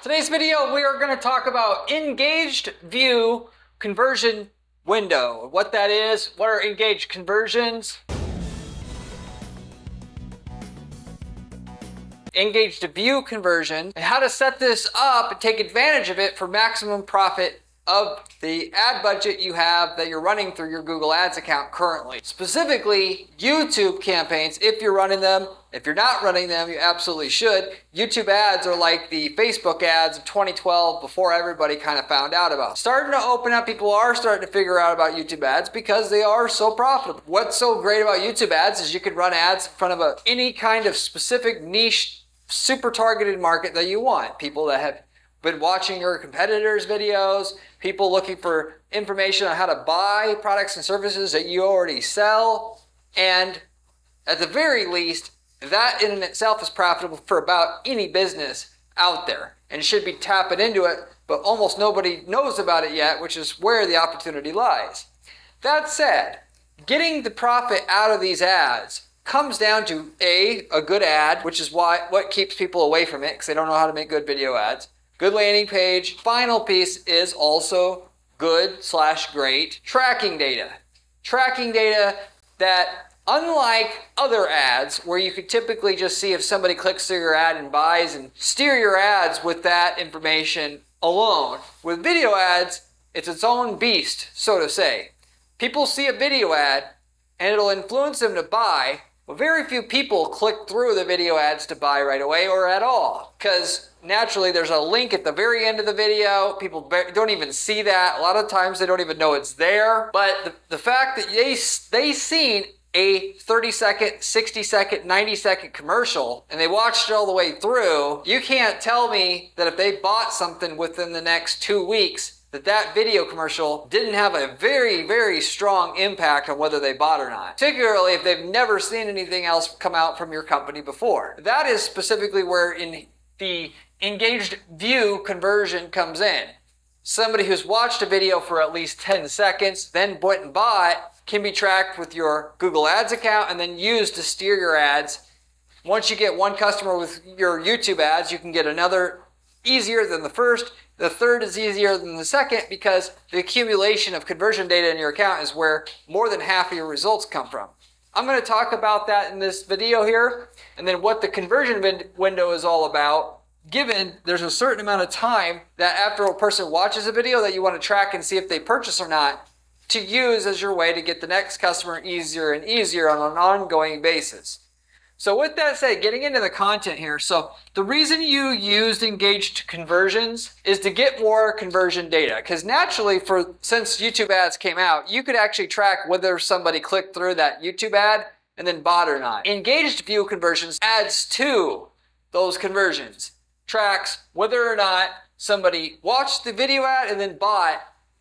Today's video, we are going to talk about engaged view conversion window. What that is, what are engaged conversions, engaged view conversion, and how to set this up and take advantage of it for maximum profit of the ad budget you have that you're running through your Google Ads account currently. Specifically, YouTube campaigns, if you're running them. If you're not running them, you absolutely should. YouTube ads are like the Facebook ads of 2012 before everybody kind of found out about. Starting to open up, people are starting to figure out about YouTube ads because they are so profitable. What's so great about YouTube ads is you can run ads in front of any kind of specific niche, super targeted market that you want. People that have been watching your competitors' videos, people looking for information on how to buy products and services that you already sell, and at the very least, that in itself is profitable for about any business out there and should be tapping into it, but almost nobody knows about it yet, which is where the opportunity lies. That said, getting the profit out of these ads comes down to a good ad, which is what keeps people away from it because they don't know how to make good video ads. Good landing page. Final piece is also good/great tracking data. Tracking data that, unlike other ads where you could typically just see if somebody clicks through your ad and buys and steer your ads with that information alone, with video ads, it's its own beast, so to say. People see a video ad and it'll influence them to buy, but very few people click through the video ads to buy right away or at all, because naturally there's a link at the very end of the video. People don't even see that. A lot of times they don't even know it's there. But the fact that they seen a 30-second, 60-second, 90-second commercial and they watched it all the way through, you can't tell me that if they bought something within the next 2 weeks that video commercial didn't have a very, very strong impact on whether they bought or not, particularly if they've never seen anything else come out from your company before. That is specifically where in the engaged view conversion comes in. Somebody who's watched a video for at least 10 seconds, then went and bought, can be tracked with your Google Ads account and then used to steer your ads. Once you get one customer with your YouTube ads, you can get another easier than the first. The third is easier than the second because the accumulation of conversion data in your account is where more than half of your results come from. I'm going to talk about that in this video here, and then what the conversion window is all about, given there's a certain amount of time that after a person watches a video that you want to track and see if they purchase or not, to use as your way to get the next customer easier and easier on an ongoing basis. So with that said, getting into the content here. So the reason you used engaged conversions is to get more conversion data. Because naturally, since YouTube ads came out, you could actually track whether somebody clicked through that YouTube ad and then bought or not. Engaged view conversions adds to those conversions. Tracks whether or not somebody watched the video ad and then bought,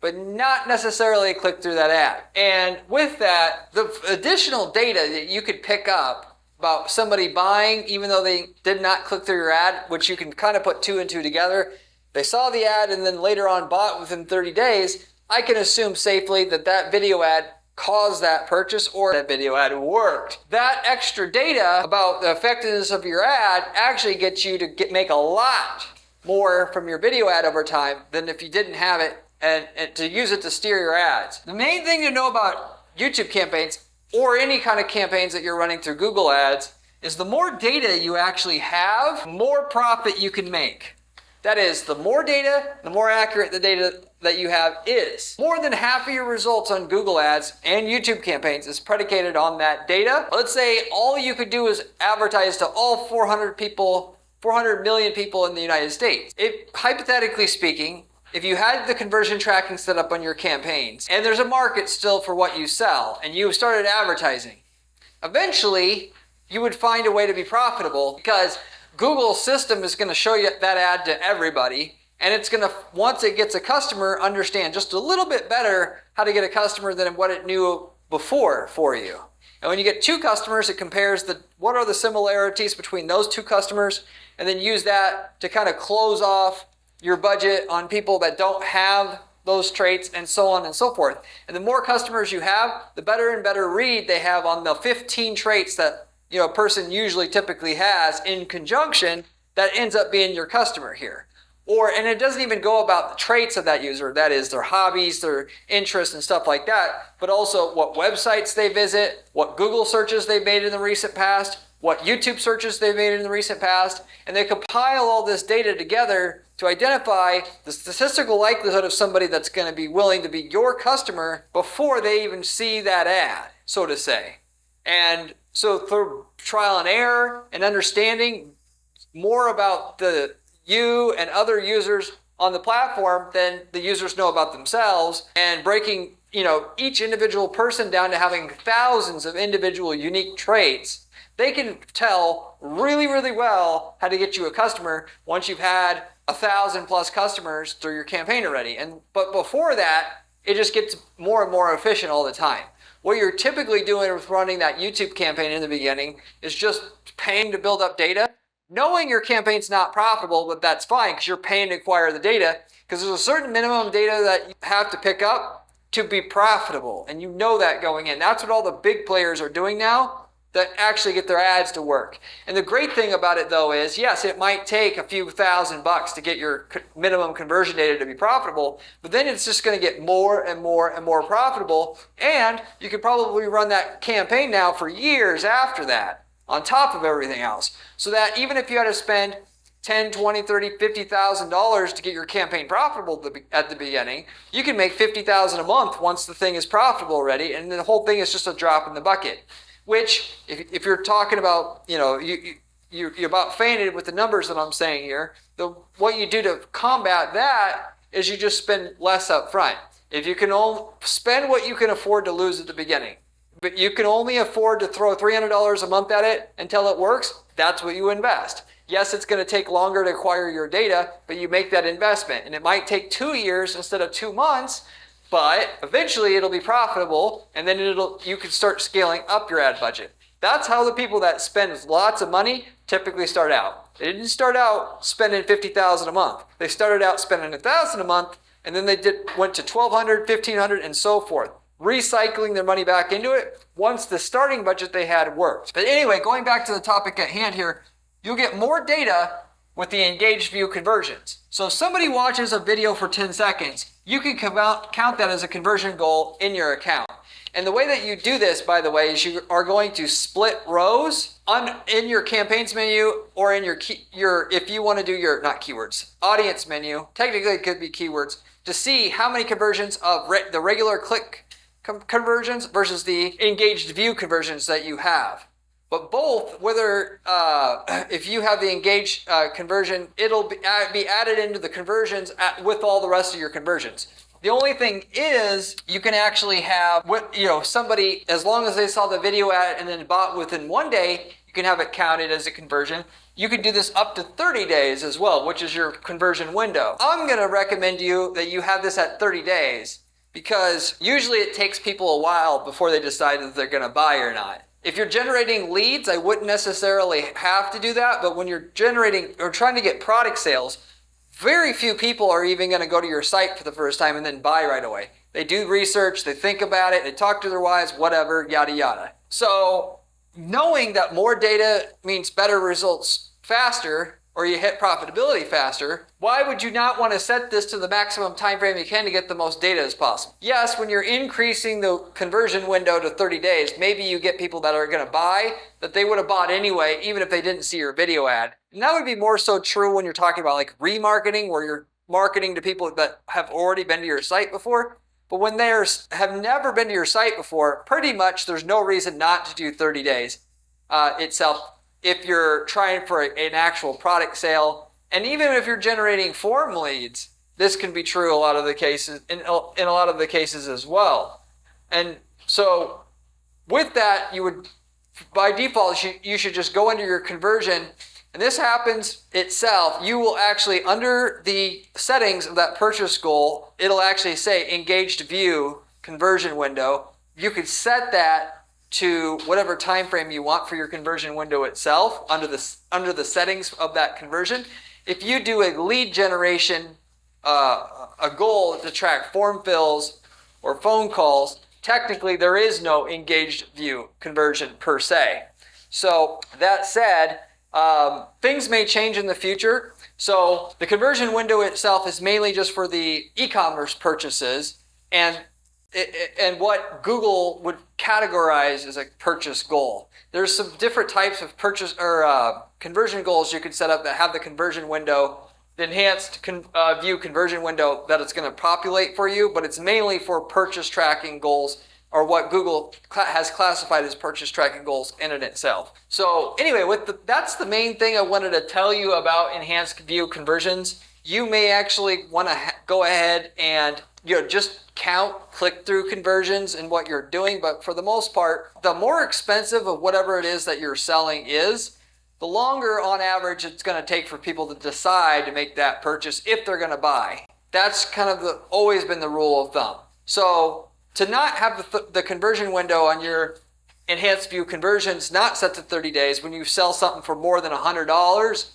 but not necessarily click through that ad. And with that, the additional data that you could pick up about somebody buying, even though they did not click through your ad, which you can kind of put two and two together. They saw the ad and then later on bought within 30 days. I can assume safely that video ad caused that purchase or that video ad worked. That extra data about the effectiveness of your ad actually gets you to make a lot more from your video ad over time than if you didn't have it and to use it to steer your ads. The main thing to know about YouTube campaigns or any kind of campaigns that you're running through Google Ads is the more data you actually have, more profit you can make. That is, the more data, the more accurate the data that you have is. More than half of your results on Google Ads and YouTube campaigns is predicated on that data. Let's say all you could do is advertise to all 400 million people in the United States. Hypothetically speaking, if you had the conversion tracking set up on your campaigns, and there's a market still for what you sell, and you started advertising, eventually you would find a way to be profitable because Google's system is going to show you that ad to everybody, and it's going to, once it gets a customer, understand just a little bit better how to get a customer than what it knew before for you. And when you get two customers, it compares what are the similarities between those two customers, and then use that to kind of close off your budget on people that don't have those traits and so on and so forth. And the more customers you have, the better and better read they have on the 15 traits that a person usually typically has in conjunction that ends up being your customer here. And it doesn't even go about the traits of that user, that is their hobbies, their interests and stuff like that, but also what websites they visit, what Google searches they've made in the recent past, what YouTube searches they've made in the recent past, and they compile all this data together to identify the statistical likelihood of somebody that's going to be willing to be your customer before they even see that ad, so to say. And so through trial and error and understanding more about you and other users on the platform than the users know about themselves, and breaking each individual person down to having thousands of individual unique traits, they can tell really, really well how to get you a customer once you've had 1,000+ customers through your campaign already. But before that, it just gets more and more efficient all the time. What you're typically doing with running that YouTube campaign in the beginning is just paying to build up data, knowing your campaign's not profitable, but that's fine because you're paying to acquire the data, because there's a certain minimum data that you have to pick up to be profitable, and you know that going in. That's what all the big players are doing now that actually get their ads to work. And the great thing about it though is, yes, it might take a few $1,000s to get your minimum conversion data to be profitable, but then it's just going to get more and more and more profitable, and you could probably run that campaign now for years after that on top of everything else. So that even if you had to spend $10, $20, $30, $50,000 to get your campaign profitable at the beginning, you can make $50,000 a month once the thing is profitable already, and the whole thing is just a drop in the bucket. Which, if you're talking about, you're about fainted with the numbers that I'm saying here, what you do to combat that is you just spend less up front. If you can only spend what you can afford to lose at the beginning, but you can only afford to throw $300 a month at it until it works, that's what you invest. Yes, it's going to take longer to acquire your data, but you make that investment. And it might take 2 years instead of 2 months, but eventually it'll be profitable, and then you can start scaling up your ad budget. That's how the people that spend lots of money typically start out. They didn't start out spending $50,000 a month. They started out spending $1,000 a month, and then they went to $1,200, $1,500, and so forth, recycling their money back into it once the starting budget they had worked. But anyway, going back to the topic at hand here, you'll get more data with the engaged view conversions. So if somebody watches a video for 10 seconds, you can count that as a conversion goal in your account. And the way that you do this, by the way, is you are going to split rows in your campaigns menu, or in if you want to do your, not keywords, audience menu, technically it could be keywords, to see how many conversions of the regular click conversions versus the engaged view conversions that you have. But both, whether if you have the engaged conversion, it'll be added into the conversions with all the rest of your conversions. The only thing is, you can actually have somebody, as long as they saw the video ad and then bought within 1 day, you can have it counted as a conversion. You can do this up to 30 days as well, which is your conversion window. I'm going to recommend you that you have this at 30 days because usually it takes people a while before they decide if they're going to buy or not. If you're generating leads, I wouldn't necessarily have to do that, but when you're generating or trying to get product sales, very few people are even going to go to your site for the first time and then buy right away. They do research, they think about it, they talk to their wives, whatever, yada yada. So knowing that more data means better results faster, or you hit profitability faster, why would you not want to set this to the maximum time frame you can to get the most data as possible? Yes, when you're increasing the conversion window to 30 days, maybe you get people that are going to buy that they would have bought anyway, even if they didn't see your video ad. And that would be more so true when you're talking about like remarketing, where you're marketing to people that have already been to your site before. But when they have never been to your site before, pretty much there's no reason not to do 30 days itself. If you're trying for an actual product sale, and even if you're generating form leads, this can be true a lot of the cases, in a lot of the cases as well. And so with that, you would, by default, you should just go into your conversion, and this happens itself. You will actually, under the settings of that purchase goal, it'll actually say engaged view conversion window. You could set that to whatever time frame you want for your conversion window itself under the settings of that conversion. If you do a lead generation, a goal to track form fills or phone calls, technically there is no engaged view conversion per se. So that said, things may change in the future, So the conversion window itself is mainly just for the e-commerce purchases, and what Google would categorize as a purchase goal. There's some different types of purchase or conversion goals you can set up that have the conversion window, the enhanced view conversion window that it's going to populate for you, but it's mainly for purchase tracking goals, or what Google has classified as purchase tracking goals in it itself. So anyway, that's the main thing I wanted to tell you about enhanced view conversions. You may actually want to go ahead and just count click-through conversions in what you're doing, but for the most part, the more expensive of whatever it is that you're selling is, the longer on average it's going to take for people to decide to make that purchase if they're going to buy. That's kind of always been the rule of thumb. So to not have the conversion window on your enhanced view conversions not set to 30 days when you sell something for more than $100,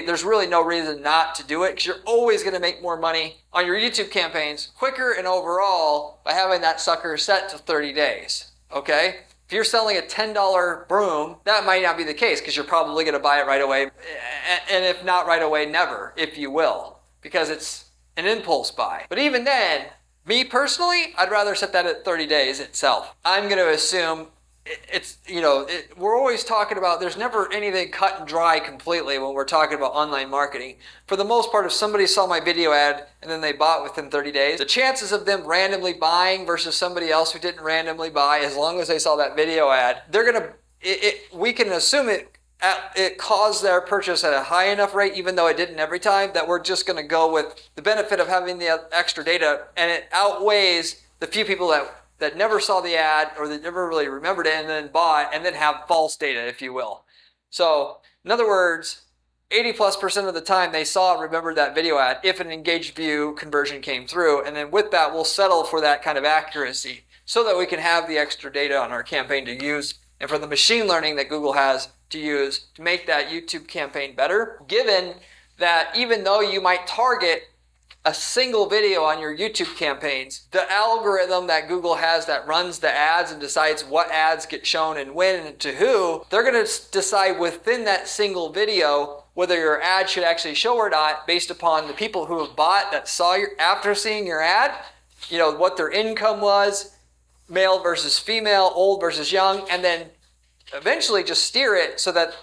there's really no reason not to do it, because you're always going to make more money on your YouTube campaigns quicker and overall by having that sucker set to 30 days. Okay? If you're selling a $10 broom, that might not be the case, because you're probably going to buy it right away, and if not right away, never, if you will, because it's an impulse buy. But even then, me personally, I'd rather set that at 30 days itself. I'm going to assume we're always talking about, there's never anything cut and dry completely when we're talking about online marketing. For the most part, if somebody saw my video ad and then they bought within 30 days, the chances of them randomly buying versus somebody else who didn't randomly buy, as long as they saw that video ad, we can assume it caused their purchase at a high enough rate, even though it didn't every time, that we're just going to go with the benefit of having the extra data, and it outweighs the few people that never saw the ad or that never really remembered it and then bought and then have false data, if you will. So in other words, 80+% of the time they saw and remembered that video ad if an engaged view conversion came through. And then with that, we'll settle for that kind of accuracy so that we can have the extra data on our campaign to use, and for the machine learning that Google has to use to make that YouTube campaign better, given that even though you might target a single video on your YouTube campaigns, the algorithm that Google has that runs the ads and decides what ads get shown and when and to who, they're going to decide within that single video whether your ad should actually show or not, based upon the people who have bought that saw after seeing your ad, what their income was, male versus female, old versus young, and then eventually just steer it so that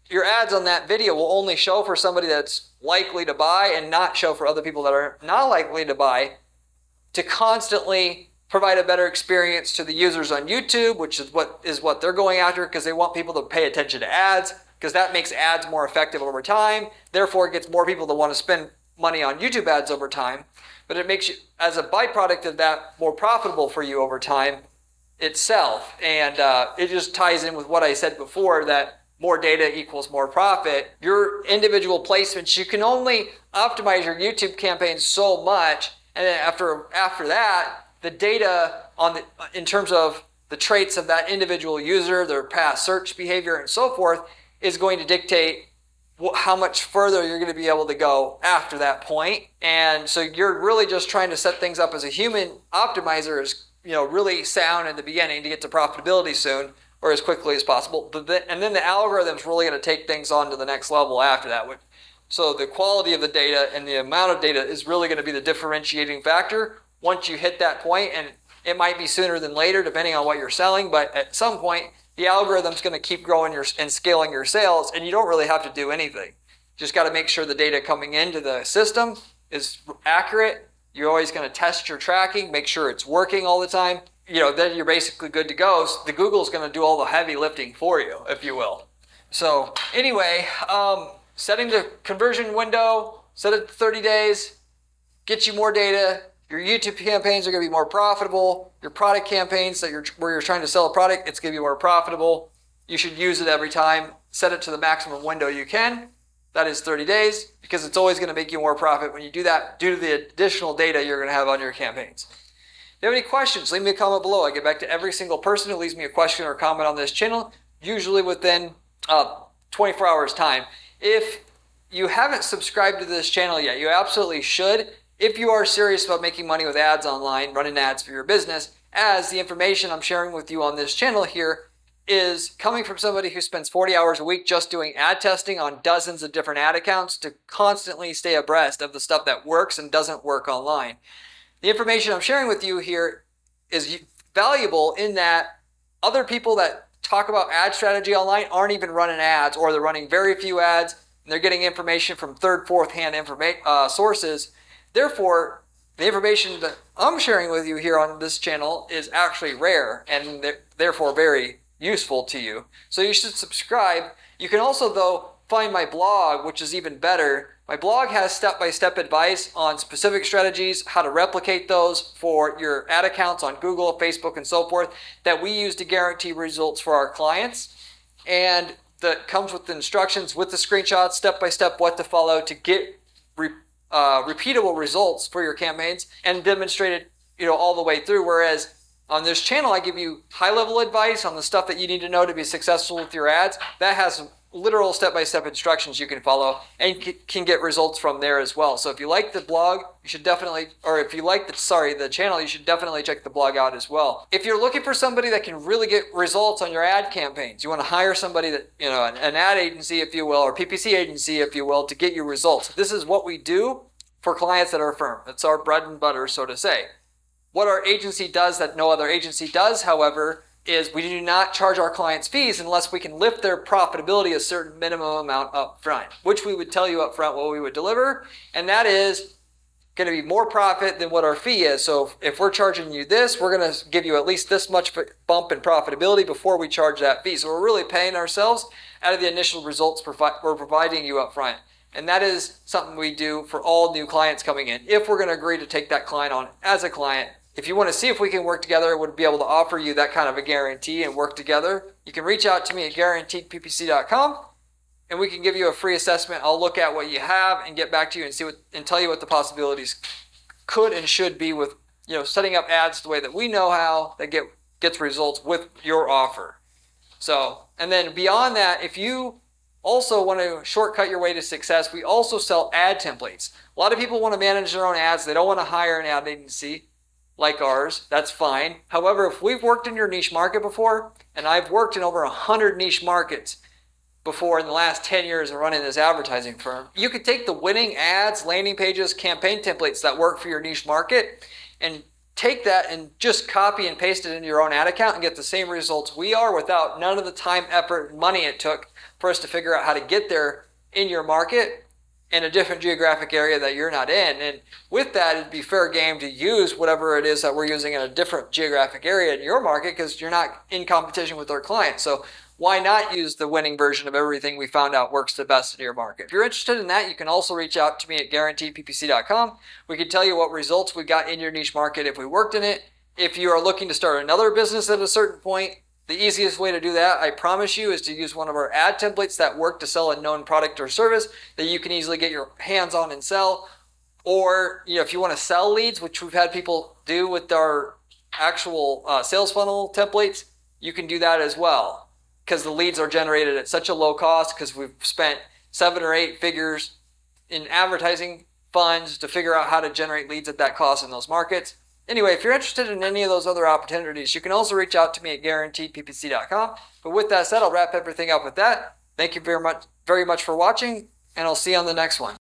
your ads on that video will only show for somebody that's likely to buy and not show for other people that are not likely to buy, to constantly provide a better experience to the users on YouTube, which is what they're going after, because they want people to pay attention to ads, because that makes ads more effective over time. Therefore, it gets more people to want to spend money on YouTube ads over time. But it makes you, as a byproduct of that, more profitable for you over time itself. And it just ties in with what I said before, that more data equals more profit. Your individual placements, you can only optimize your YouTube campaigns so much, and then after that, the data in terms of the traits of that individual user, their past search behavior, and so forth, is going to dictate how much further you're going to be able to go after that point. And so you're really just trying to set things up as a human optimizer, is really sound in the beginning to get to profitability soon, or as quickly as possible. And then the algorithm's really going to take things on to the next level after that. So the quality of the data and the amount of data is really going to be the differentiating factor once you hit that point. And it might be sooner than later, depending on what you're selling. But at some point, the algorithm's going to keep growing and scaling your sales, and you don't really have to do anything. Just got to make sure the data coming into the system is accurate. You're always going to test your tracking, make sure it's working all the time. Then you're basically good to go. So the Google's going to do all the heavy lifting for you, if you will. So anyway, setting the conversion window, set it to 30 days, get you more data. Your YouTube campaigns are going to be more profitable. Your product campaigns where you're trying to sell a product, it's going to be more profitable. You should use it every time. Set it to the maximum window you can. That is 30 days, because it's always going to make you more profit when you do that due to the additional data you're going to have on your campaigns. If you have any questions, leave me a comment below. I get back to every single person who leaves me a question or a comment on this channel, usually within 24 hours time. If you haven't subscribed to this channel yet, you absolutely should. If you are serious about making money with ads online, running ads for your business, as the information I'm sharing with you on this channel here is coming from somebody who spends 40 hours a week just doing ad testing on dozens of different ad accounts to constantly stay abreast of the stuff that works and doesn't work online. The information I'm sharing with you here is valuable in that other people that talk about ad strategy online aren't even running ads, or they're running very few ads, and they're getting information from third, fourth hand sources. Therefore, the information that I'm sharing with you here on this channel is actually rare and therefore very useful to you. So you should subscribe. You can also, though, find my blog, which is even better. My blog has step-by-step advice on specific strategies, how to replicate those for your ad accounts on Google, Facebook, and so forth that we use to guarantee results for our clients. And that comes with the instructions, with the screenshots, step-by-step what to follow to get repeatable results for your campaigns and demonstrate it, all the way through. Whereas on this channel, I give you high-level advice on the stuff that you need to know to be successful with your ads. That has literal step-by-step instructions you can follow and can get results from there as well. So if you like the blog, you should definitely, or if you like the channel, you should definitely check the blog out as well. If you're looking for somebody that can really get results on your ad campaigns, you want to hire somebody that, an ad agency, if you will, or PPC agency, if you will, to get you results. This is what we do for clients at our firm. It's our bread and butter, so to say. What our agency does that no other agency does, however, is we do not charge our clients fees unless we can lift their profitability a certain minimum amount up front, which we would tell you up front what we would deliver, and that is going to be more profit than what our fee is. So if we're charging you this, we're going to give you at least this much bump in profitability before we charge that fee. So we're really paying ourselves out of the initial results we're providing you up front. And that is something we do for all new clients coming in, if we're going to agree to take that client on as a client. If you want to see if we can work together, would be able to offer you that kind of a guarantee and work together, you can reach out to me at guaranteedppc.com and we can give you a free assessment. I'll look at what you have and get back to you and tell you what the possibilities could and should be with, setting up ads the way that we know how that gets results with your offer. So, and then beyond that, if you also want to shortcut your way to success, we also sell ad templates. A lot of people want to manage their own ads. They don't want to hire an ad agency like ours. That's fine. However, if we've worked in your niche market before, and I've worked in over 100 niche markets before in the last 10 years of running this advertising firm, you could take the winning ads, landing pages, campaign templates that work for your niche market and take that and just copy and paste it into your own ad account and get the same results we are without none of the time, effort, and money it took for us to figure out how to get there in your market in a different geographic area that you're not in. And with that, it'd be fair game to use whatever it is that we're using in a different geographic area in your market because you're not in competition with our clients. So why not use the winning version of everything we found out works the best in your market? If you're interested in that, you can also reach out to me at guaranteedppc.com. We can tell you what results we got in your niche market if we worked in it. If you are looking to start another business at a certain point, the easiest way to do that, I promise you, is to use one of our ad templates that work to sell a known product or service that you can easily get your hands on and sell. Or, if you want to sell leads, which we've had people do with our actual sales funnel templates, you can do that as well. Because the leads are generated at such a low cost because we've spent 7 or 8 figures in advertising funds to figure out how to generate leads at that cost in those markets. Anyway, if you're interested in any of those other opportunities, you can also reach out to me at guaranteedppc.com. But with that said, I'll wrap everything up with that. Thank you very much for watching, and I'll see you on the next one.